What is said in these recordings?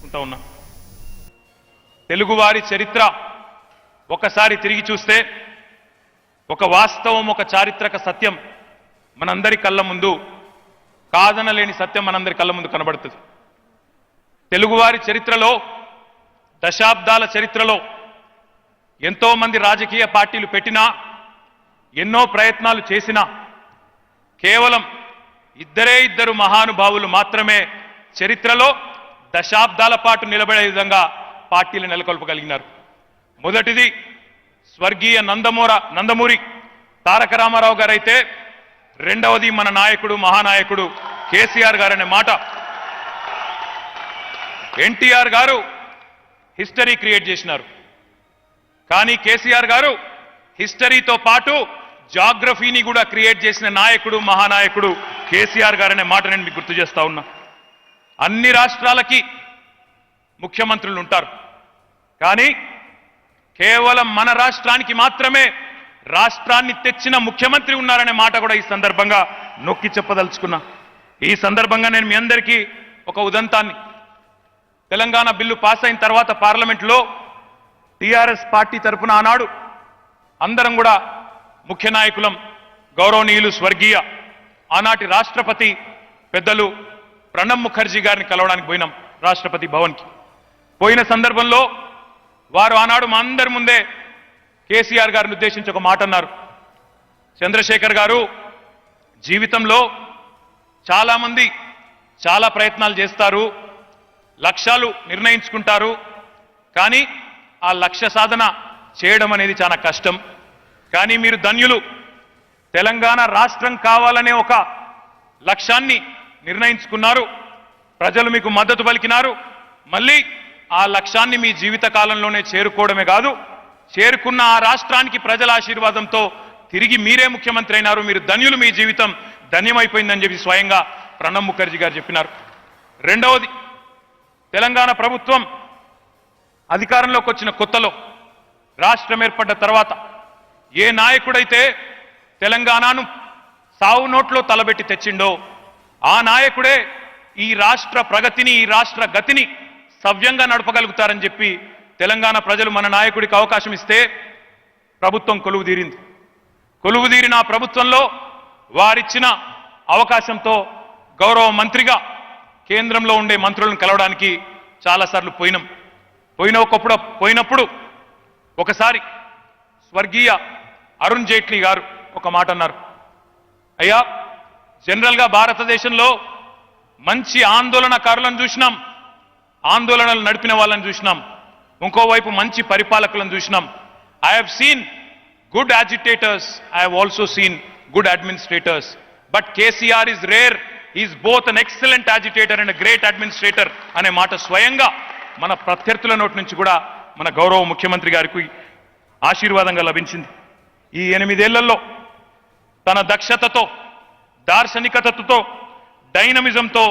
చేసుకుంటా ఉన్నా. తెలుగువారి చరిత్ర ఒకసారి తిరిగి చూస్తే ఒక వాస్తవం, ఒక చారిత్రక సత్యం మనందరి కళ్ళ ముందు, కాదనలేని సత్యం మనందరి కళ్ళ ముందు కనబడుతుంది. తెలుగువారి చరిత్రలో, దశాబ్దాల చరిత్రలో ఎంతో మంది రాజకీయ పార్టీలు పెట్టినా, ఎన్నో ప్రయత్నాలు చేసినా కేవలం ఇద్దరు మహానుభావులు మాత్రమే చరిత్రలో దశాబ్దాల పాటు నిలబడే విధంగా పార్టీలు నెలకొల్పగలిగినారు. మొదటిది స్వర్గీయ నందమూరి తారక రామారావు గారైతే, రెండవది మన నాయకుడు, మహానాయకుడు కేసీఆర్ గారు అనే మాట. ఎన్టీఆర్ గారు హిస్టరీ క్రియేట్ చేసినారు. కానీ కేసీఆర్ గారు హిస్టరీతో పాటు జాగ్రఫీని కూడా క్రియేట్ చేసిన నాయకుడు, మహానాయకుడు కేసీఆర్ గారు అనే మాట నేను మీకు గుర్తు చేస్తా ఉన్నా. అన్ని రాష్ట్రాలకి ముఖ్యమంత్రులు ఉంటారు, కానీ కేవలం మన రాష్ట్రానికి మాత్రమే రాష్ట్రాన్ని తెచ్చిన ముఖ్యమంత్రి ఉన్నారనే మాట కూడా ఈ సందర్భంగా నొక్కి చెప్పదలుచుకున్నా. ఈ సందర్భంగా నేను మీ అందరికీ ఒక ఉదంతాన్ని, తెలంగాణ బిల్లు పాస్ అయిన తర్వాత పార్లమెంట్లో టీఆర్ఎస్ పార్టీ తరఫున ఆనాడు అందరం కూడా ముఖ్య నాయకులం, గౌరవనీయులు స్వర్గీయ ఆనాటి రాష్ట్రపతి పెద్దలు ప్రణబ్ ముఖర్జీ గారిని కలవడానికి పోయినాం రాష్ట్రపతి భవన్కి. పోయిన సందర్భంలో వారు ఆనాడు మా అందరి ముందే కేసీఆర్ గారిని ఉద్దేశించి ఒక మాట అన్నారు. చంద్రశేఖర్ గారు, జీవితంలో చాలామంది చాలా ప్రయత్నాలు చేస్తారు, లక్ష్యాలు నిర్ణయించుకుంటారు, కానీ ఆ లక్ష్య సాధన చేయడం అనేది చాలా కష్టం. కానీ మీరు ధన్యులు, తెలంగాణ రాష్ట్రం కావాలనే ఒక లక్ష్యాన్ని నిర్ణయించుకున్నారు, ప్రజలు మీకు మద్దతు పలికినారు. మళ్ళీ ఆ లక్ష్యాన్ని మీ జీవిత కాలంలోనే చేరుకోవడమే కాదు, చేరుకున్న ఆ రాష్ట్రానికి ప్రజల ఆశీర్వాదంతో తిరిగి మీరే ముఖ్యమంత్రి అయినారు. మీరు ధన్యులు, మీ జీవితం ధన్యమైపోయిందని చెప్పి స్వయంగా ప్రణబ్ ముఖర్జీ గారు చెప్పినారు. రెండవది, తెలంగాణ ప్రభుత్వం అధికారంలోకి వచ్చిన కొత్తలో, రాష్ట్రం ఏర్పడ్డ తర్వాత ఏ నాయకుడైతే తెలంగాణను సావు నోట్లో తలబెట్టి తెచ్చిండో ఆ నాయకుడే ఈ రాష్ట్ర ప్రగతిని, ఈ రాష్ట్ర గతిని సవ్యంగా నడపగలుగుతారని చెప్పి తెలంగాణ ప్రజలు మన నాయకుడికి అవకాశం ఇస్తే ప్రభుత్వం కొలువుదీరింది. కొలువుదీరిన ఆ ప్రభుత్వంలో వారిచ్చిన అవకాశంతో గౌరవ మంత్రిగా కేంద్రంలో ఉండే మంత్రులను కలవడానికి చాలాసార్లు పోయినప్పుడు ఒకసారి స్వర్గీయ అరుణ్ జైట్లీ గారు ఒక మాట అన్నారు. అయ్యా, జనరల్గా భారతదేశంలో మంచి ఆందోళనకారులను చూసినాం, ఆందోళనలు నడిపిన వాళ్ళని చూసినాం, ఇంకోవైపు మంచి పరిపాలకులను చూసినాం. I have seen good agitators, I have also seen good administrators, but KCR is rare, is both an excellent agitator and great administrator అనే మాట స్వయంగా మన ప్రత్యర్థుల నోటి నుంచి కూడా మన గౌరవ ముఖ్యమంత్రి గారికి ఆశీర్వాదంగా లభించింది. ఈ 8 ఏళ్లలో తన దక్షతతో, దార్శనికతతో, డైనమిజంతో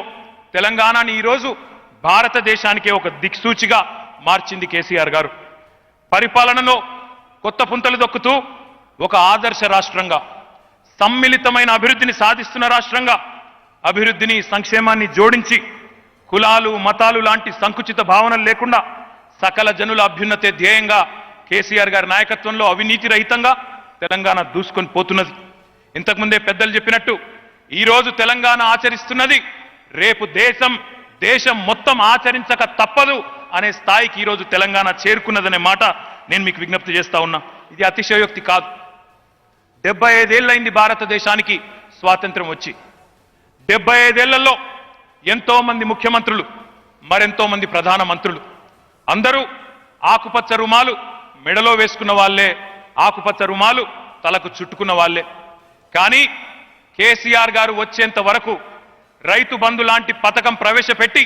తెలంగాణని ఈరోజు భారతదేశానికే ఒక దిక్సూచిగా మార్చింది కేసీఆర్ గారు. పరిపాలనలో కొత్త పుంతలు దొక్కుతూ ఒక ఆదర్శ రాష్ట్రంగా, సమ్మిళితమైన అభివృద్ధిని సాధిస్తున్న రాష్ట్రంగా, అభివృద్ధిని, సంక్షేమాన్ని జోడించి కులాలు, మతాలు లాంటి సంకుచిత భావనలు లేకుండా సకల జనుల అభ్యున్నతే ధ్యేయంగా కేసీఆర్ గారి నాయకత్వంలో అవినీతి రహితంగా తెలంగాణ దూసుకొని పోతున్నది. ఇంతకుముందే పెద్దలు చెప్పినట్టు ఈరోజు తెలంగాణ ఆచరిస్తున్నది రేపు దేశం మొత్తం ఆచరించక తప్పదు అనే స్థాయికి ఈరోజు తెలంగాణ చేరుకున్నదనే మాట నేను మీకు విజ్ఞప్తి చేస్తా ఉన్నా. ఇది అతిశయోక్తి కాదు. 75 ఏళ్ళైంది భారతదేశానికి స్వాతంత్ర్యం వచ్చి. 75 ఏళ్లలో ఎంతో మంది ముఖ్యమంత్రులు, మరెంతో మంది ప్రధాన మంత్రులు, అందరూ ఆకుపచ్చ రుమాలు మెడలో వేసుకున్న వాళ్ళే, ఆకుపచ్చ రుమాలు తలకు చుట్టుకున్న వాళ్ళే. కానీ కేసీఆర్ గారు వచ్చేంత వరకు రైతు బంధు లాంటి పథకం ప్రవేశపెట్టి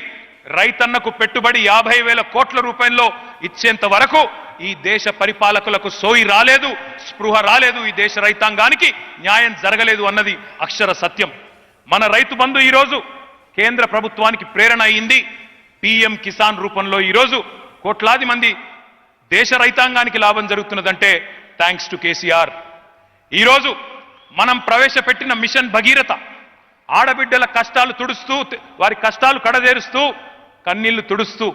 రైతన్నకు పెట్టుబడి 50,000 కోట్ల రూపాయల్లో ఇచ్చేంత వరకు ఈ దేశ పరిపాలకులకు సోయి రాలేదు, స్పృహ రాలేదు, ఈ దేశ రైతాంగానికి న్యాయం జరగలేదు అన్నది అక్షర సత్యం. మన రైతు బంధు ఈరోజు కేంద్ర ప్రభుత్వానికి ప్రేరణ అయింది. పిఎం కిసాన్ రూపంలో ఈరోజు కోట్లాది మంది దేశ రైతాంగానికి లాభం జరుగుతున్నదంటే థ్యాంక్స్ టు కేసీఆర్. ఈరోజు మనం ప్రవేశపెట్టిన మిషన్ భగీరథ ఆడబిడ్డల కష్టాలు తుడుస్తూ, వారి కష్టాలు కడదేరుస్తూ, కన్నీళ్లు తుడుస్తూ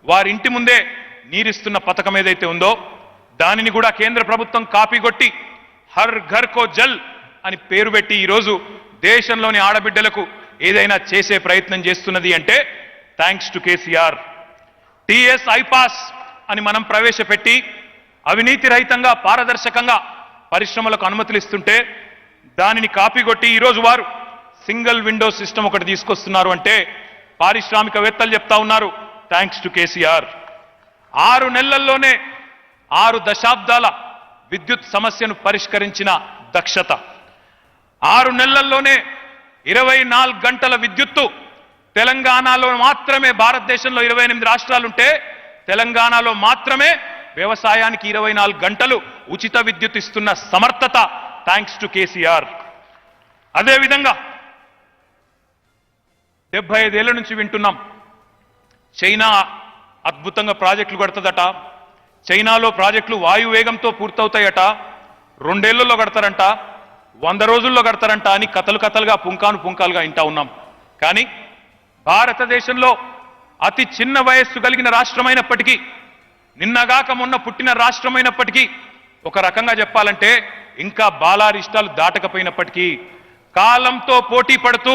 వారి ఇంటి ముందే నీరిస్తున్న పథకం ఏదైతే ఉందో దానిని కూడా కేంద్ర ప్రభుత్వం కాపీ కొట్టి హర్ ఘర్ కో జల్ అని పేరు పెట్టి ఈరోజు దేశంలోని ఆడబిడ్డలకు ఏదైనా చేసే ప్రయత్నం చేస్తున్నది అంటే thanks to KCR. TS iPASS అని మనం ప్రవేశపెట్టి అవినీతి రహితంగా పారదర్శకంగా పరిశ్రమలకు అనుమతులు ఇస్తుంటే దానిని కాపీ కొట్టి ఈరోజు వారు సింగిల్ విండో సిస్టమ్ ఒకటి తీసుకొస్తున్నారు అంటే పారిశ్రామికవేత్తలు చెప్తా ఉన్నారు థ్యాంక్స్ టు కేసీఆర్. 6 నెలల్లోనే 6 దశాబ్దాల విద్యుత్ సమస్యను పరిష్కరించిన దక్షత, 6 నెలల్లోనే 24 గంటల విద్యుత్తు తెలంగాణలో మాత్రమే, భారతదేశంలో 28 రాష్ట్రాలుంటే తెలంగాణలో మాత్రమే వ్యవసాయానికి 24 గంటలు ఉచిత విద్యుత్ ఇస్తున్న సమర్థత థ్యాంక్స్ టు కేసీఆర్. అదేవిధంగా 75 ఏళ్ల నుంచి వింటున్నాం చైనా అద్భుతంగా ప్రాజెక్టులు కడుతుందట, చైనాలో ప్రాజెక్టులు వాయువేగంతో పూర్తవుతాయట, 2 ఏళ్లలో కడతారంట, 100 రోజుల్లో కడతారంట అని కథలుగా పుంకాలుగా వింటా ఉన్నాం. కానీ భారతదేశంలో అతి చిన్న వయస్సు కలిగిన రాష్ట్రమైనప్పటికీ, నిన్నగాక మొన్న పుట్టిన రాష్ట్రమైనప్పటికీ, ఒక రకంగా చెప్పాలంటే ఇంకా బాలారిష్టాలు దాటకపోయినప్పటికీ కాలంతో పోటీ పడుతూ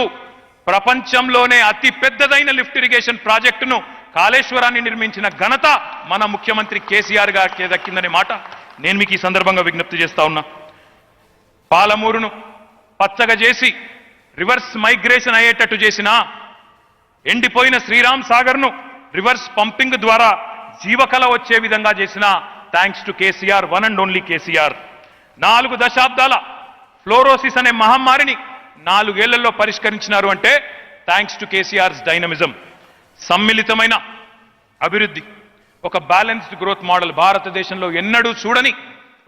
ప్రపంచంలోనే అతి పెద్దదైన లిఫ్ట్ ఇరిగేషన్ ప్రాజెక్టును కాళేశ్వరాన్ని నిర్మించిన ఘనత మన ముఖ్యమంత్రి కేసీఆర్ గారికి దక్కిందనే మాట నేను మీకు ఈ సందర్భంగా విజ్ఞప్తి చేస్తా ఉన్నా. పాలమూరును పచ్చగా చేసి రివర్స్ మైగ్రేషన్ అయ్యేటట్టు చేసిన, ఎండిపోయిన శ్రీరామ్ సాగర్ను రివర్స్ పంపింగ్ ద్వారా జీవకళ వచ్చే విధంగా చేసిన thanks to KCR, one and only KCR. 4 దశాబ్దాల ఫ్లోరోసిస్ అనే మహమ్మారిని 4 ఏళ్లలో పరిష్కరించినారు అంటే థ్యాంక్స్ టు కేసీఆర్స్ డైనమిజం. సమ్మిళితమైన అభివృద్ధి, ఒక బ్యాలెన్స్డ్ గ్రోత్ మోడల్, భారతదేశంలో ఎన్నడూ చూడని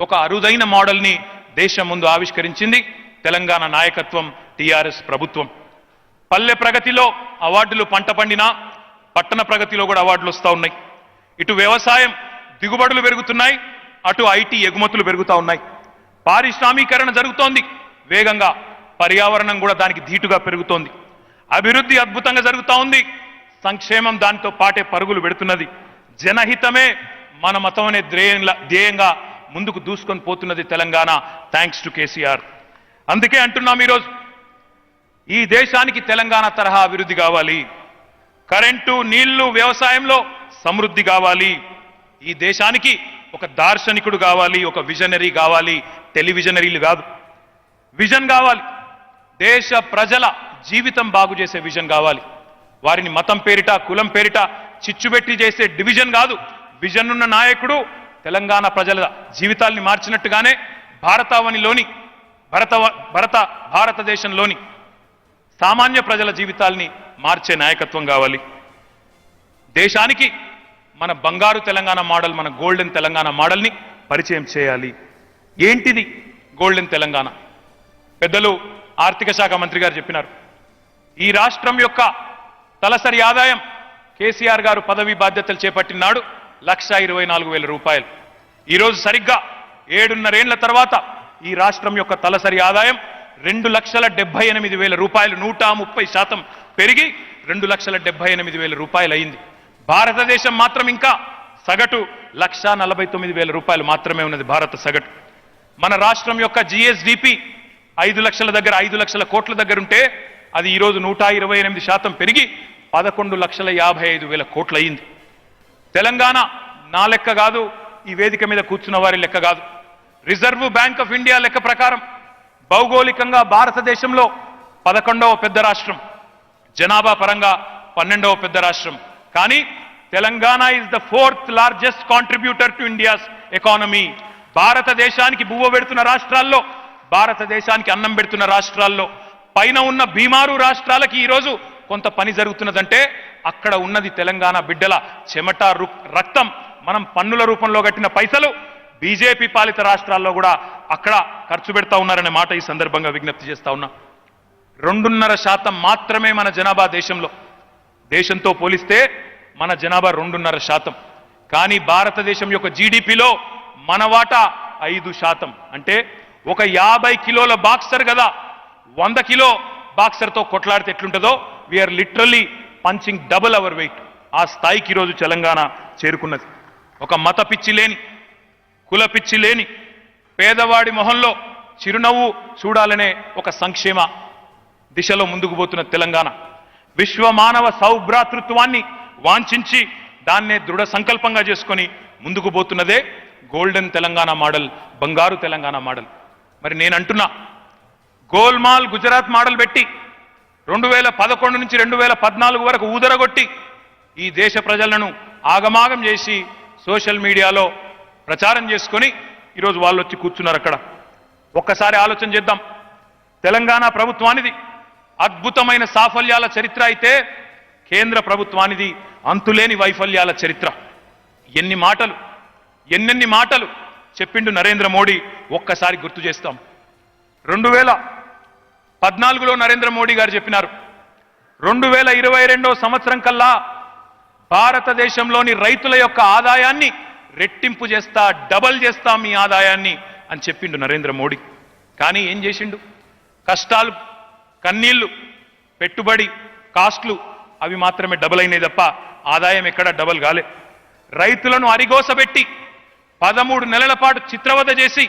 ఒక అరుదైన మోడల్ని దేశం ముందు ఆవిష్కరించింది తెలంగాణ నాయకత్వం, టీఆర్ఎస్ ప్రభుత్వం. పల్లె ప్రగతిలో అవార్డులు పంట పండినా పట్టణ ప్రగతిలో కూడా అవార్డులు వస్తూ ఉన్నాయి. ఇటు వ్యవసాయం దిగుబడులు పెరుగుతున్నాయి, అటు ఐటీ ఎగుమతులు పెరుగుతూ ఉన్నాయి. పారిశ్రామీకరణ జరుగుతోంది వేగంగా, పర్యావరణం కూడా దానికి ధీటుగా పెరుగుతోంది. అభివృద్ధి అద్భుతంగా జరుగుతూ ఉంది, సంక్షేమం దానితో పాటే పరుగులు పెడుతున్నది. జనహితమే మన మతం అనే ధ్యేయంగా ముందుకు దూసుకొని పోతున్నది తెలంగాణ, థ్యాంక్స్ టు కేసీఆర్. అందుకే అంటున్నాం ఈరోజు ఈ దేశానికి తెలంగాణ తరహా అభివృద్ధి కావాలి, కరెంటు, నీళ్లు, వ్యవసాయంలో సమృద్ధి కావాలి. ఈ దేశానికి ఒక దార్శనికుడు కావాలి, ఒక విజనరీ కావాలి, టెలివిజనరీలు కాదు, విజన్ కావాలి. దేశ ప్రజల జీవితం బాగు చేసే విజన్ కావాలి. వారిని మతం పేరిట, కులం పేరిట చిచ్చుబెట్టి చేసే డివిజన్ కాదు. విజన్ ఉన్న నాయకుడు తెలంగాణ ప్రజల జీవితాల్ని మార్చినట్టుగానే భారతదేశంలోని సామాన్య ప్రజల జీవితాల్ని మార్చే నాయకత్వం కావాలి. దేశానికి మన బంగారు తెలంగాణ మోడల్, మన గోల్డెన్ తెలంగాణ మోడల్ని పరిచయం చేయాలి. ఏంటిది గోల్డెన్ తెలంగాణ? పెద్దలు ఆర్థిక శాఖ మంత్రి గారు చెప్పినారు. ఈ రాష్ట్రం యొక్క తలసరి ఆదాయం కేసీఆర్ గారు పదవి బాధ్యతలు చేపట్టినాడు 1,24,000 రూపాయలు. ఈరోజు సరిగ్గా 7.5 ఏళ్ల తర్వాత ఈ రాష్ట్రం యొక్క తలసరి ఆదాయం 2,78,000 రూపాయలు, 130% పెరిగి 2,78,000 రూపాయలు అయింది. భారతదేశం మాత్రం ఇంకా సగటు 1,49,000 రూపాయలు మాత్రమే ఉన్నది భారత సగటు. మన రాష్ట్రం యొక్క జిఎస్డిపి 5 లక్షల దగ్గర, 5 లక్షల కోట్ల దగ్గర ఉంటే అది ఈరోజు 128% పెరిగి 11,55,000 కోట్లు అయింది. తెలంగాణ నా లెక్క కాదు, ఈ వేదిక మీద కూర్చున్న వారి లెక్క కాదు, రిజర్వ్ బ్యాంక్ ఆఫ్ ఇండియా లెక్క ప్రకారం భౌగోళికంగా భారతదేశంలో 11వ పెద్ద రాష్ట్రం, జనాభా పరంగా 12వ పెద్ద రాష్ట్రం. కానీ Telangana is the 4th largest contributor to India's economy. భారతదేశానికి బువ్వ పెడుతున్న రాష్ట్రాల్లో, భారతదేశానికి అన్నం పెడుతున్న రాష్ట్రాల్లో, పైన ఉన్న బీమారు రాష్ట్రాలకి ఈరోజు కొంత పని జరుగుతున్నదంటే అక్కడ ఉన్నది తెలంగాణ బిడ్డల చెమట, రక్తం. మనం పన్నుల రూపంలో కట్టిన పైసలు బీజేపీ పాలిత రాష్ట్రాల్లో కూడా అక్కడ ఖర్చు పెడతా ఉన్నారనే మాట ఈ సందర్భంగా విజ్ఞప్తి చేస్తా ఉన్నా. 2.5% మాత్రమే మన జనాభా దేశంలో. దేశంతో పోలిస్తే మన జనాభా 2.5%. కానీ భారతదేశం యొక్క జీడిపిలో మన వాటా 5%. అంటే ఒక 50 కిలోల బాక్సర్ కదా 100 కిలో బాక్సర్తో కొట్లాడితే ఎట్లుంటుందో, we are literally punching double our weight. ఆ స్థాయికి ఈరోజు తెలంగాణ చేరుకున్నది. ఒక మత పిచ్చి లేని, కుల పిచ్చి లేని, పేదవాడి మొహంలో చిరునవ్వు చూడాలనే ఒక సంక్షేమ దిశలో ముందుకు పోతున్న తెలంగాణ, విశ్వ మానవ సౌభ్రాతృత్వాన్ని వాంఛించి దాన్నే దృఢ సంకల్పంగా చేసుకొని ముందుకు పోతున్నదే గోల్డెన్ తెలంగాణ మోడల్, బంగారు తెలంగాణ మోడల్. మరి నేను అంటున్నా, గోల్మాల్ గుజరాత్ మోడల్ పెట్టి 2011 నుంచి 2014 వరకు ఊదరగొట్టి ఈ దేశ ప్రజలను ఆగమాగం చేసి సోషల్ మీడియాలో ప్రచారం చేసుకొని ఈరోజు వాళ్ళు వచ్చి కూర్చున్నారు అక్కడ. ఒక్కసారి ఆలోచన చేద్దాం. తెలంగాణ ప్రభుత్వానిది అద్భుతమైన సాఫల్యాల చరిత్ర అయితే కేంద్ర ప్రభుత్వానిది అంతులేని వైఫల్యాల చరిత్ర. ఎన్నెన్ని మాటలు చెప్పిండు నరేంద్ర మోడీ ఒక్కసారి గుర్తు చేస్తాం. 2014లో నరేంద్ర మోడీ గారు చెప్పినారు, 2022వ సంవత్సరం కల్లా భారతదేశంలోని రైతుల యొక్క ఆదాయాన్ని రెట్టింపు చేస్తా, డబల్ చేస్తా మీ ఆదాయాన్ని అని చెప్పిండు నరేంద్ర మోడీ. కానీ ఏం చేసిండు? కష్టాలు, కన్నీళ్లు, పెట్టుబడి కాస్ట్లు అవి మాత్రమే డబల్ అయినాయి తప్ప ఆదాయం ఎక్కడ డబల్ కాలే. రైతులను అరిగోసబెట్టి 13 నెలల పాటు చిత్రవద చేసి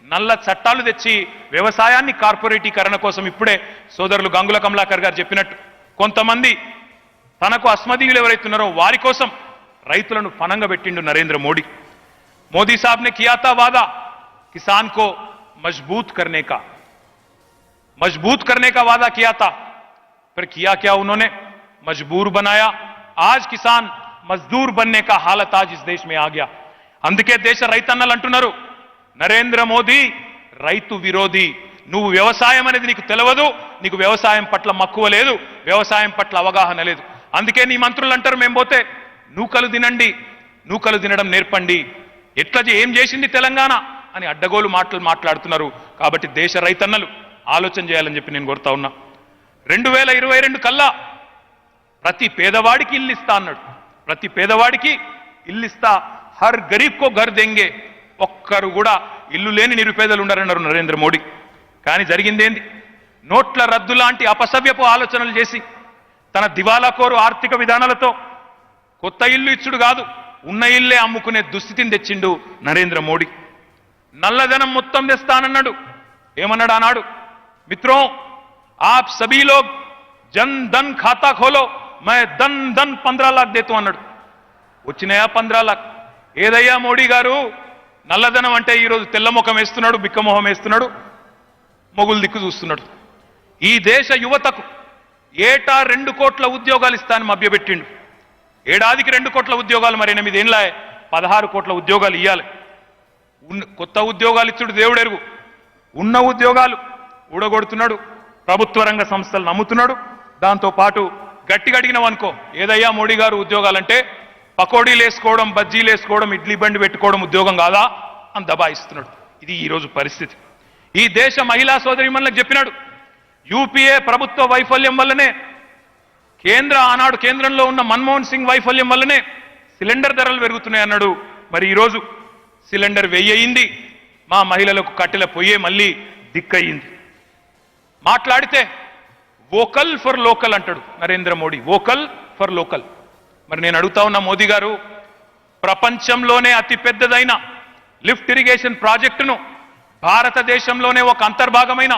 నల్ల చట్టాలు తెచ్చి వ్యవసాయాన్ని కార్పొరేటీకరణ కోసం ఇప్పుడే సోదరులు గంగుల కమలాకర్ గారు చెప్పినట్టు కొంతమంది తనకు అస్మదీయులు ఎవరైతున్నారో వారి కోసం రైతులను పనంగా పెట్టిండు నరేంద్ర మోడీ. మోదీ साहब ने किया था वादा किसान को मजबूत करने का वादा किया था, फिर किया क्या उन्होंने? मजबूर बनाया. आज किसान मजदूर बनने का हालत आज इस देश में आ गया. అందుకే దేశ రైతన్నలు అంటున్నారు, నరేంద్ర మోదీ రైతు విరోధి. నువ్వు వ్యవసాయం అనేది నీకు తెలియదు, నీకు వ్యవసాయం పట్ల మక్కువ లేదు, వ్యవసాయం పట్ల అవగాహన లేదు. అందుకే నీ మంత్రులు అంటారు, మేము పోతే నూకలు తినండి, నూకలు తినడం నేర్పండి, ఎట్లా ఏం చేసింది తెలంగాణ అని అడ్డగోలు మాట్లాడుతున్నారు. కాబట్టి దేశ రైతన్నలు ఆలోచన చేయాలని చెప్పి నేను కోరుతా ఉన్నా. 2022 కల్లా ప్రతి పేదవాడికి ఇల్లు ఇస్తా అన్నాడు. ప్రతి పేదవాడికి ఇల్లు ఇస్తా, హర్ గరీబ్ కో ఘర్ దేంగే. ఒక్కరు కూడా ఇల్లు లేని నిరుపేదలు ఉండారన్నారు నరేంద్ర మోడీ. కానీ జరిగిందేంది? నోట్ల రద్దు లాంటి అపసవ్యపు ఆలోచనలు చేసి తన దివాలాకోరు ఆర్థిక విధానాలతో కొత్త ఇల్లు ఇచ్చుడు కాదు, ఉన్న ఇల్లే అమ్ముకునే దుస్థితిని తెచ్చిండు నరేంద్ర మోడీ. నల్లధనం మొత్తం తెస్తానన్నాడు. ఏమన్నాడు ఆనాడు? మిత్రో ఆప్ సభీ లోగ్ జన్ ధన్ ఖాతా ఖోలో, మే ధన్ 15 लाख దేతూ అన్నాడు. వచ్చినాయా 15 लाख? ఏదయ్యా మోడీ గారు, నల్లధనం అంటే ఈరోజు తెల్లముఖం వేస్తున్నాడు, బిక్కమొహం వేస్తున్నాడు, మొగులు దిక్కు చూస్తున్నాడు. ఈ దేశ యువతకు ఏటా 2 కోట్ల ఉద్యోగాలు ఇస్తానని మభ్యపెట్టిండు. ఏడాదికి 2 కోట్ల ఉద్యోగాలు, మరి 8 ఏళ్ళ 16 కోట్ల ఉద్యోగాలు ఇవ్వాలి. కొత్త ఉద్యోగాలు ఇచ్చుడు దేవుడెరుగు. ఉన్న ఉద్యోగాలు ఊడగొడుతున్నాడు, ప్రభుత్వ రంగ సంస్థలు నమ్ముతున్నాడు. దాంతో పాటు గట్టిగా అడిగినవనుకో, ఏదయ్యా మోడీ గారు ఉద్యోగాలంటే పకోడీలు వేసుకోవడం, బజ్జీలు వేసుకోవడం, ఇడ్లీ బండి పెట్టుకోవడం ఉద్యోగం కాదా అని దబాయిస్తున్నాడు. ఇది ఈరోజు పరిస్థితి. ఈ దేశ మహిళా సోదరిమణులకు చెప్పినాడు, యూపీఏ ప్రభుత్వ వైఫల్యం వల్లనే, ఆనాడు కేంద్రంలో ఉన్న మన్మోహన్ సింగ్ వైఫల్యం వల్లనే సిలిండర్ ధరలు పెరుగుతున్నాయి అన్నాడు. మరి ఈరోజు సిలిండర్ 1000 అయింది, మా మహిళలకు కట్టెల పొయ్యే మళ్ళీ దిక్కయింది. మాట్లాడితే వోకల్ ఫర్ లోకల్ అంటాడు Narendra Modi, vocal for local. మరి నేను అడుగుతా ఉన్నా మోదీ గారు, ప్రపంచంలోనే అతి పెద్దదైన లిఫ్ట్ ఇరిగేషన్ ప్రాజెక్టును భారతదేశంలోనే ఒక అంతర్భాగమైన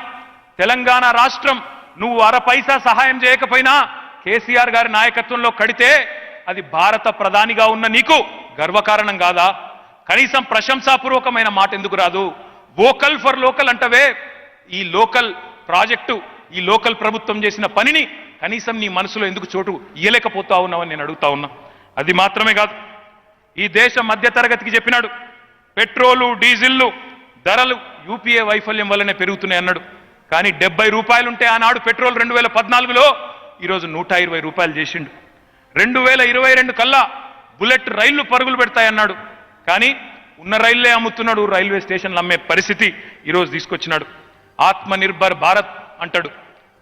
తెలంగాణ రాష్ట్రం నువ్వు అర పైసా సహాయం చేయకపోయినా కేసీఆర్ గారి నాయకత్వంలో కడితే అది భారత ప్రధానిగా ఉన్న నీకు గర్వకారణం కాదా? కనీసం ప్రశంసాపూర్వకమైన మాట ఎందుకు రాదు? వోకల్ ఫర్ లోకల్ అంటవే. ఈ లోకల్ ప్రాజెక్టు, ఈ లోకల్ ప్రభుత్వం చేసిన పనిని కనీసం నీ మనసులో ఎందుకు చోటు ఇయ్యలేకపోతా ఉన్నావని నేను అడుగుతా ఉన్నా. అది మాత్రమే కాదు, ఈ దేశ మధ్యతరగతికి చెప్పినాడు, పెట్రోలు డీజిల్లు ధరలు యూపీఏ వైఫల్యం వల్లనే పెరుగుతున్నాయి అన్నాడు. కానీ 70 రూపాయలు ఉంటే ఆనాడు పెట్రోల్ 2014లో ఈరోజు 120 రూపాయలు చేసిండు. 2022 కల్లా బుల్లెట్ రైళ్లు పరుగులు పెడతాయన్నాడు. కానీ ఉన్న రైళ్లే అమ్ముతున్నాడు, రైల్వే స్టేషన్లు అమ్మే పరిస్థితి ఈరోజు తీసుకొచ్చినాడు. ఆత్మ నిర్భర్ భారత్ అంటాడు,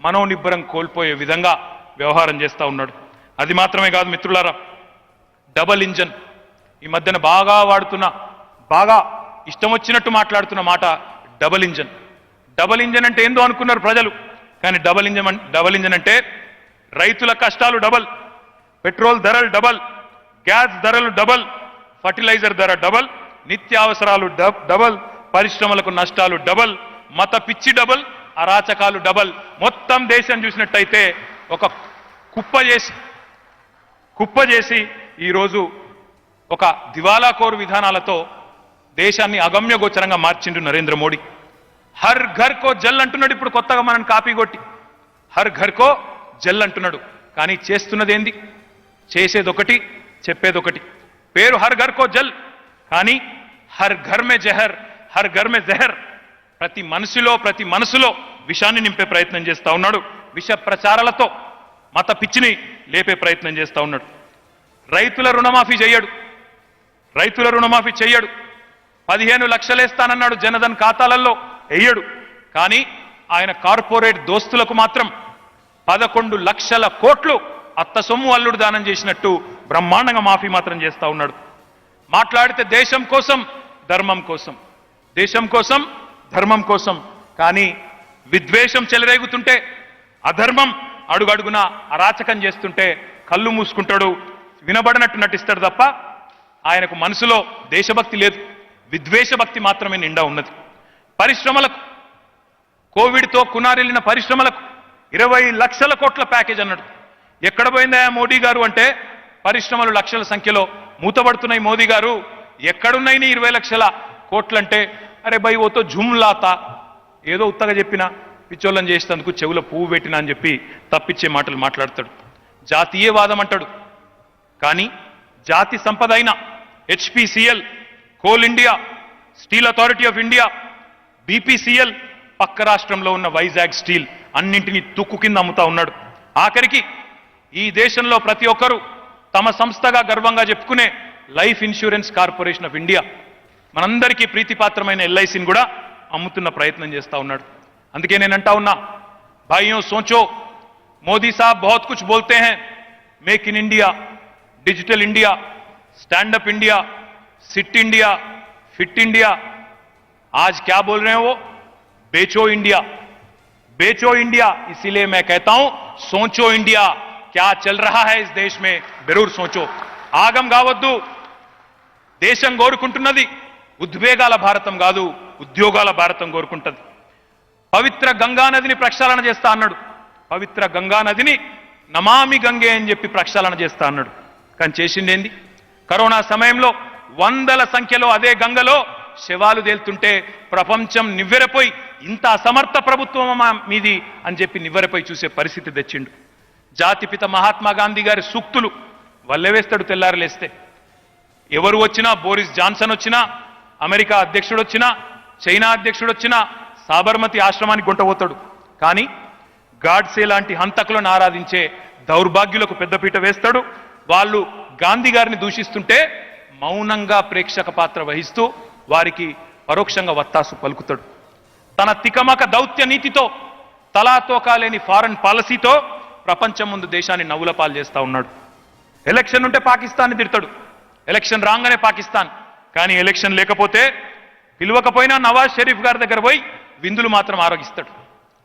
మనోనిబ్బరం కోల్పోయే విధంగా వ్యవహారం చేస్తూ ఉన్నాడు. అది మాత్రమే కాదు మిత్రులారా, డబల్ ఇంజన్ ఈ మధ్యన బాగా వాడుతున్న, బాగా ఇష్టం వచ్చినట్టు మాట్లాడుతున్న మాట డబల్ ఇంజన్. డబల్ ఇంజన్ అంటే ఏందో అనుకున్నారు ప్రజలు. కానీ డబల్ ఇంజన్ అంటే రైతుల కష్టాలు డబల్, పెట్రోల్ ధరలు డబల్, గ్యాస్ ధరలు డబల్, ఫర్టిలైజర్ ధర డబల్, నిత్యావసరాలు డబల్, పరిశ్రమలకు నష్టాలు డబల్, మత పిచ్చి డబల్, అరాచకాలు డబల్. మొత్తం దేశం చూసినట్టయితే ఒక కుప్ప చేసి ఈరోజు ఒక దివాలాకోరు విధానాలతో దేశాన్ని అగమ్యగోచరంగా మార్చిండు నరేంద్ర మోడీ. హర్ ఘర్ కో జల్ అంటున్నాడు. ఇప్పుడు కొత్తగా మనం కాపీ కొట్టి హర్ ఘర్ కో జల్ అంటున్నాడు. కానీ చేస్తున్నదేంది? చేసేదొకటి, చెప్పేదొకటి. పేరు హర్ ఘర్ కో జల్, కానీ హర్ ఘర్ మే జహర్, హర్ ఘర్ మే జహర్. ప్రతి మనసులో విషాన్ని నింపే ప్రయత్నం చేస్తా ఉన్నాడు. విష ప్రచారాలతో మత పిచ్చిని లేపే ప్రయత్నం చేస్తా ఉన్నాడు. రైతుల రుణమాఫీ చెయ్యడు. 15 లక్షలేస్తానన్నాడు జనధన్ ఖాతాలలో, వెయ్యడు. కానీ ఆయన కార్పొరేట్ దోస్తులకు మాత్రం 11 లక్షల కోట్లు అత్త సొమ్ము అల్లుడు దానం చేసినట్టు బ్రహ్మాండంగా మాఫీ మాత్రం చేస్తా ఉన్నాడు. మాట్లాడితే దేశం కోసం ధర్మం కోసం, కానీ విద్వేషం చెలరేగుతుంటే, అధర్మం అడుగడుగున అరాచకం చేస్తుంటే కళ్ళు మూసుకుంటాడు, వినబడినట్టు నటిస్తాడు తప్ప ఆయనకు మనసులో దేశభక్తి లేదు, విద్వేషభక్తి మాత్రమే నిండా ఉన్నది. పరిశ్రమలకు, కోవిడ్తో కునారెళ్లిన పరిశ్రమలకు 20 లక్షల కోట్ల ప్యాకేజ్ అన్నాడు. ఎక్కడ పోయిందా మోడీ గారు అంటే, పరిశ్రమలు లక్షల సంఖ్యలో మూతబడుతున్నాయి. మోదీ గారు ఎక్కడున్నాయి 20 లక్షల కోట్లంటే, అరే భయ్ ఓతో జుమ్లాతా, ఏదో ఉత్తగా చెప్పినా, పిచ్చోళ్ళని చేసేందుకు చెవుల పువ్వు పెట్టినా అని చెప్పి తప్పిచ్చే మాటలు మాట్లాడతాడు. జాతీయవాదం అంటాడు. కానీ జాతి సంపద అయిన HPCL, coal India, steel authority of India, BPCL, పక్క రాష్ట్రంలో ఉన్న వైజాగ్ స్టీల్ అన్నింటినీ తుక్కు కింద అమ్ముతా ఉన్నాడు. ఆఖరికి ఈ దేశంలో ప్రతి ఒక్కరూ తమ సంస్థగా గర్వంగా చెప్పుకునే life insurance corporation of India, మనందరికీ ప్రీతిపాత్రమైన ఎల్ఐసిని కూడా అమ్ముతున్న ప్రయత్నం చేస్తా ఉన్నాడు. అందుకే నేను అంటా ఉన్నా, భాइयों सोचो, मोदी साहब बहुत कुछ बोलते हैं, make in India, digital India, stand up India, sit India, fit India. आज क्या बोल रहे हैं वो? बेचो इंडिया. इसीलिए मैं कहता हूं, सोचो इंडिया, क्या चल रहा है इस देश में जरूर सोचो. ఆగం కావద్దు. దేశం కోరుకుంటున్నది ఉద్వేగాల భారతం కాదు, ఉద్యోగాల భారతం కోరుకుంటుంది. పవిత్ర గంగా నదిని ప్రక్షాళన చేస్తా అన్నాడు. పవిత్ర గంగా నదిని నమామి గంగే అని చెప్పి ప్రక్షాళన చేస్తా అన్నాడు. కానీ చేసిందేంది? కరోనా సమయంలో వందల సంఖ్యలో అదే గంగలో శవాలు తేలుతుంటే ప్రపంచం నివ్వెరపోయి, ఇంత అసమర్థ ప్రభుత్వం మీది అని చెప్పి నివ్వెరపోయి చూసే పరిస్థితి తెచ్చిండు. జాతిపిత మహాత్మా గాంధీ గారి సూక్తులు వల్లెవేస్తాడు తెల్లారలేస్తే. ఎవరు వచ్చినా, బోరిస్ జాన్సన్ వచ్చినా, అమెరికా అధ్యక్షుడు వచ్చినా, చైనా అధ్యక్షుడు వచ్చినా సాబర్మతి ఆశ్రమానికి గుంటపోతాడు. కానీ గాడ్సే లాంటి హంతకులను ఆరాధించే దౌర్భాగ్యులకు పెద్దపీట వేస్తాడు. వాళ్ళు గాంధీ గారిని దూషిస్తుంటే మౌనంగా ప్రేక్షక పాత్ర వహిస్తూ వారికి పరోక్షంగా వత్తాసు పలుకుతాడు. తన తికమక దౌత్య నీతితో, తలాతోకా లేని ఫారెన్ పాలసీతో ప్రపంచం ముందు దేశాన్ని నవ్వుల పాలు చేస్తా ఉన్నాడు. ఎలక్షన్ ఉంటే పాకిస్తాన్ని తిడతాడు, ఎలక్షన్ రాగానే పాకిస్తాన్. కానీ ఎలక్షన్ లేకపోతే పిలవకపోయినా నవాజ్ షరీఫ్ గారి దగ్గర పోయి విందులు మాత్రం ఆరోగిస్తాడు.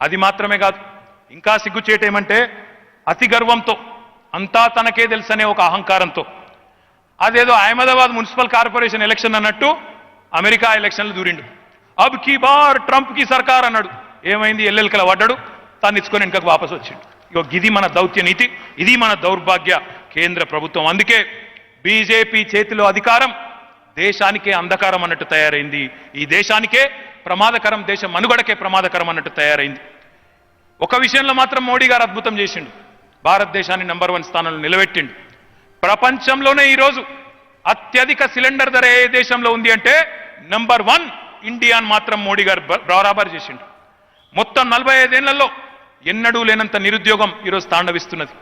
అది మాత్రమే కాదు, ఇంకా సిగ్గుచేటేమంటే అతి గర్వంతో, అంతా తనకే తెలుసనే ఒక అహంకారంతో, అదేదో అహ్మదాబాద్ మున్సిపల్ కార్పొరేషన్ ఎలక్షన్ అన్నట్టు అమెరికా ఎలక్షన్లు దూరిండు. అబ్ కీ బార్ ట్రంప్ కి సర్కార్ అన్నాడు. ఏమైంది? ఎల్లెల్కల పడ్డాడు, తాను ఇచ్చుకొని వెనుకకు వాపసు వచ్చిండు. ఇగో ఇది మన దౌత్య నీతి, ఇది మన దౌర్భాగ్య కేంద్ర ప్రభుత్వం. అందుకే బీజేపీ చేతిలో అధికారం దేశానికే అంధకారం అన్నట్టు తయారైంది. ఈ దేశానికే ప్రమాదకరం, దేశ మనుగడకే ప్రమాదకరం అన్నట్టు తయారైంది. ఒక విషయంలో మాత్రం మోడీ గారు అద్భుతం చేసిండు, భారతదేశాన్ని నంబర్ 1 స్థానంలో నిలబెట్టిండు. ప్రపంచంలోనే ఈరోజు అత్యధిక సిలిండర్ ధర ఏ దేశంలో ఉంది అంటే నంబర్ 1 ఇండియా అని మాత్రం మోడీ గారు బరాబర్ చేసిండు. మొత్తం 45 ఏళ్లలో ఎన్నడూ లేనంత నిరుద్యోగం ఈరోజు తాండవిస్తున్నది.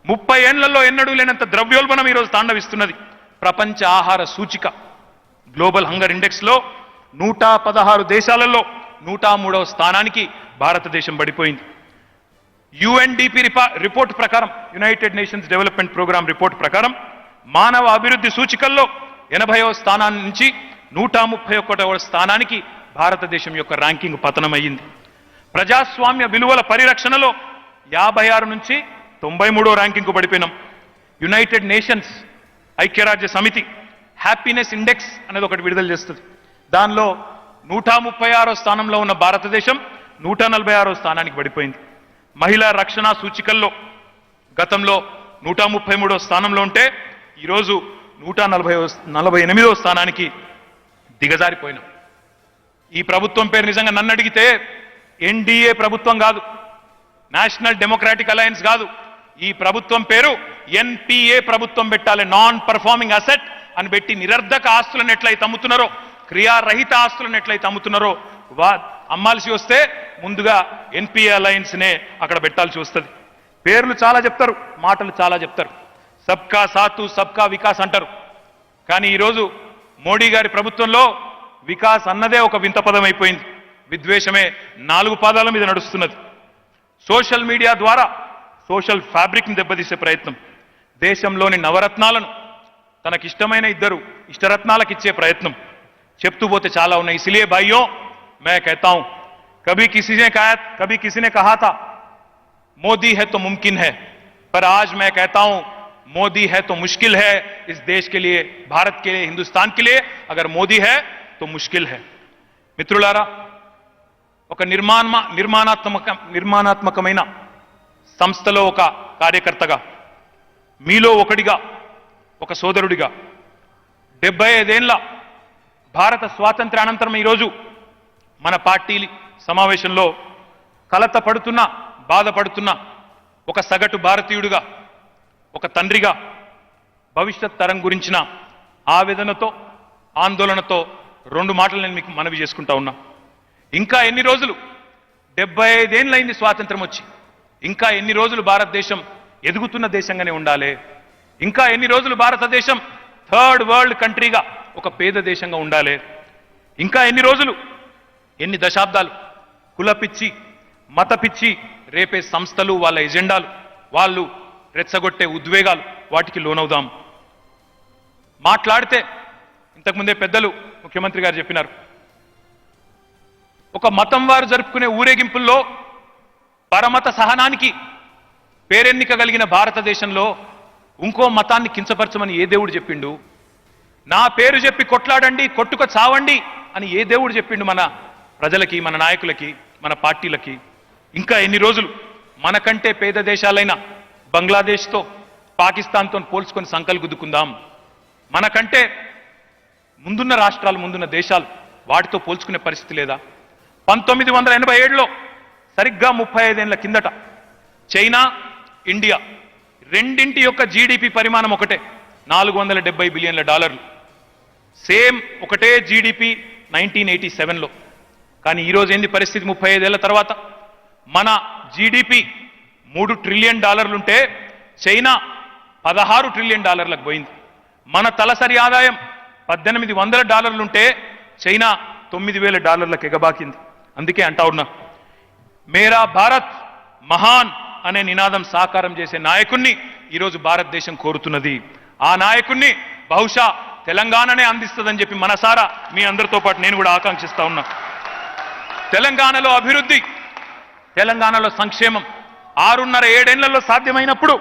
30 ఏళ్లలో ఎన్నడూ లేనంత ద్రవ్యోల్బణం ఈరోజు తాండవిస్తున్నది. ప్రపంచ ఆహార సూచిక గ్లోబల్ హంగర్ ఇండెక్స్ లో 116 దేశాలలో 103వ స్థానానికి భారతదేశం పడిపోయింది. యుఎన్డిపి రిపోర్ట్ ప్రకారం, United Nations Development Programme report ప్రకారం మానవ అభివృద్ధి సూచికల్లో 80వ స్థానాన్ని నుంచి 131వ స్థానానికి భారతదేశం యొక్క ర్యాంకింగ్ పతనమయ్యింది. ప్రజాస్వామ్య విలువల పరిరక్షణలో 56 నుంచి 93వ ర్యాంకింగ్కు పడిపోయినాం. యునైటెడ్ నేషన్స్ ఐక్యరాజ్య సమితి హ్యాపీనెస్ ఇండెక్స్ అనేది ఒకటి విడుదల చేస్తుంది. దానిలో 136వ స్థానంలో ఉన్న భారతదేశం 146వ స్థానానికి పడిపోయింది. మహిళా రక్షణ సూచికల్లో గతంలో 133వ స్థానంలో ఉంటే ఈరోజు 148వ స్థానానికి దిగజారిపోయినాం. ఈ ప్రభుత్వం పేరు నిజంగా నన్ను అడిగితే ఎన్డీఏ ప్రభుత్వం కాదు, నేషనల్ డెమోక్రాటిక్ అలయన్స్ కాదు, ఈ ప్రభుత్వం పేరు ఎన్పీఏ ప్రభుత్వం పెట్టాలి. నాన్ పర్ఫార్మింగ్ అసెట్ అని పెట్టి నిరర్ధక ఆస్తులను ఎట్లయితే అమ్ముతున్నారో, క్రియారహిత ఆస్తులను ఎట్లయితే అమ్ముతున్నారో అమ్మాల్సి వస్తే ముందుగా ఎన్పీఏ అలయన్స్ నే అక్కడ పెట్టాల్సి వస్తుంది. పేర్లు చాలా చెప్తారు, మాటలు చాలా చెప్తారు, సబ్కా సాతు సబ్కా వికాస్ అంటారు. కానీ ఈరోజు మోడీ గారి ప్రభుత్వంలో వికాస్ అన్నదే ఒక వింత పదం అయిపోయింది. విద్వేషమే 4 పాదాల మీద నడుస్తున్నది. సోషల్ మీడియా ద్వారా సోషల్ ఫ్యాబ్రిక్ని దెబ్బతీసే ప్రయత్నం, దేశంలోని నవరత్నాలను తనకిష్టమైన 2 ఇష్టరత్నాలకు ఇచ్చే ప్రయత్నం చెప్తూ పోతే చాలా ఉన్నాయి. ఇసిలియే భాइयों मैं कहता हूं, कभी किसी ने कहा था मोदी है तो मुमकिन है, पर आज मैं कहता हूं मोदी है तो मुश्किल है. इस देश के लिए, भारत के लिए, हिंदुस्तान के लिए अगर मोदी है तो मुश्किल है. మిత్రులారా, ఒక నిర్మాణాత్మకమైన సంస్థలో ఒక కార్యకర్తగా, మీలో ఒకడిగా, ఒక సోదరుడిగా 75 ఏళ్ల భారత స్వాతంత్ర్య అనంతరం ఈరోజు మన పార్టీ సమావేశంలో కలత పడుతున్న, బాధపడుతున్న ఒక సగటు భారతీయుడిగా, ఒక తండ్రిగా భవిష్యత్ తరం గురించిన ఆవేదనతో, ఆందోళనతో 2 మాటలు నేను మీకు మనవి చేసుకుంటా ఉన్నా. ఇంకా ఎన్ని రోజులు, 75 ఏళ్ళైంది స్వాతంత్రం వచ్చి, ఇంకా ఎన్ని రోజులు భారతదేశం ఎదుగుతున్న దేశంగానే ఉండాలి? ఇంకా ఎన్ని రోజులు భారతదేశం థర్డ్ వరల్డ్ కంట్రీగా, ఒక పేద దేశంగా ఉండాలి? ఇంకా ఎన్ని రోజులు, ఎన్ని దశాబ్దాలు కులపిచ్చి, మతపిచ్చి రేపే సంస్థలు, వాళ్ళ ఎజెండాలు, వాళ్ళు రెచ్చగొట్టే ఉద్వేగాలు, వాటికి లోనవుదాం? మాట్లాడితే ఇంతకుముందే పెద్దలు ముఖ్యమంత్రి గారు చెప్పినారు, ఒక మతం వారు జరుపుకునే ఊరేగింపుల్లో పరమత సహనానికి పేరెన్నిక కలిగిన భారతదేశంలో ఇంకో మతాన్ని కించపరచమని ఏ దేవుడు చెప్పిండు? నా పేరు చెప్పి కొట్లాడండి, కొట్టుక చావండి అని ఏ దేవుడు చెప్పిండు మన ప్రజలకి, మన నాయకులకి, మన పార్టీలకి? ఇంకా ఎన్ని రోజులు మనకంటే పేద దేశాలైన బంగ్లాదేశ్తో, పాకిస్తాన్తో పోల్చుకొని సంకలు గుద్దుకుందాం? మనకంటే ముందున్న రాష్ట్రాలు, ముందున్న దేశాలు, వాటితో పోల్చుకునే పరిస్థితి లేదా? 1987లో సరిగ్గా 35 ఏళ్ల కిందట చైనా, ఇండియా రెండింటి యొక్క జీడిపి పరిమాణం ఒకటే, $470 బిలియన్ల. సేమ్ ఒకటే జీడిపి 1987లో. కానీ ఈరోజు ఏంది పరిస్థితి? 35 ఏళ్ల తర్వాత మన జీడిపి $3 ట్రిలియన్ ఉంటే చైనా $16 ట్రిలియన్ పోయింది. మన తలసరి ఆదాయం $1800 ఉంటే చైనా $9000 ఎగబాకింది. అందుకే అంటా ఉన్నా, మేరా భారత్ మహాన్ అనే నినాదం సాకారం చేసే నాయకుణ్ణి ఈరోజు భారతదేశం కోరుతున్నది. ఆ నాయకుణ్ణి బహుశా తెలంగాణనే అందిస్తుందని చెప్పి మనసారా మీ అందరితో పాటు నేను కూడా ఆకాంక్షిస్తా ఉన్నా. తెలంగాణలో అభివృద్ధి, తెలంగాణలో సంక్షేమం 6.5-7 ఏళ్లలో సాధ్యమైనప్పుడు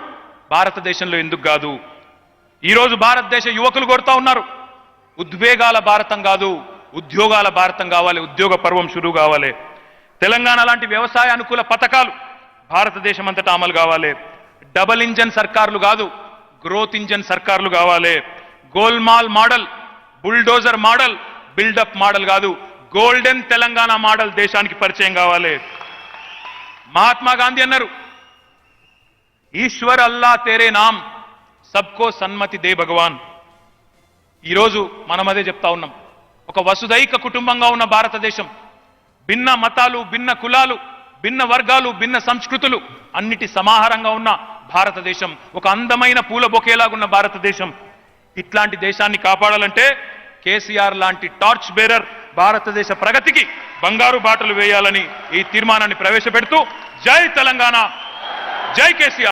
భారతదేశంలో ఎందుకు కాదు? ఈరోజు భారతదేశ యువకులు కోరుతా ఉన్నారు, ఉద్వేగాల భారతం కాదు, ఉద్యోగాల భారతం కావాలి, ఉద్యోగ పర్వం షురూ కావాలి. తెలంగాణ లాంటి వ్యవసాయ అనుకూల పథకాలు భారతదేశం అంతటా అమలు కావాలి. డబల్ ఇంజన్ సర్కార్లు కాదు, గ్రోత్ ఇంజన్ సర్కార్లు కావాలి. గోల్మాల్ model, bulldozer model, buildup model కాదు, గోల్డెన్ తెలంగాణ మోడల్ దేశానికి పరిచయం కావాలి. మహాత్మా గాంధీ అన్నారు, ఈశ్వర్ అల్లా తేరే నామ్ సబ్కో సన్మతి దే భగవాన్. ఈరోజు మనం అదే చెప్తా ఉన్నాం. ఒక వసుదైక కుటుంబంగా ఉన్న భారతదేశం, భిన్న మతాలు, భిన్న కులాలు, భిన్న వర్గాలు, భిన్న సంస్కృతులు అన్నిటి సమాహారంగా ఉన్న భారతదేశం, ఒక అందమైన పూల బొకేలాగున్న భారతదేశం. ఇట్లాంటి దేశాన్ని కాపాడాలంటే కేసీఆర్ లాంటి టార్చ్ బేరర్ భారతదేశ ప్రగతికి బంగారు బాటలు వేయాలని ఈ తీర్మానాన్ని ప్రవేశపెడుతూ జై తెలంగాణ, జై కేసీఆర్.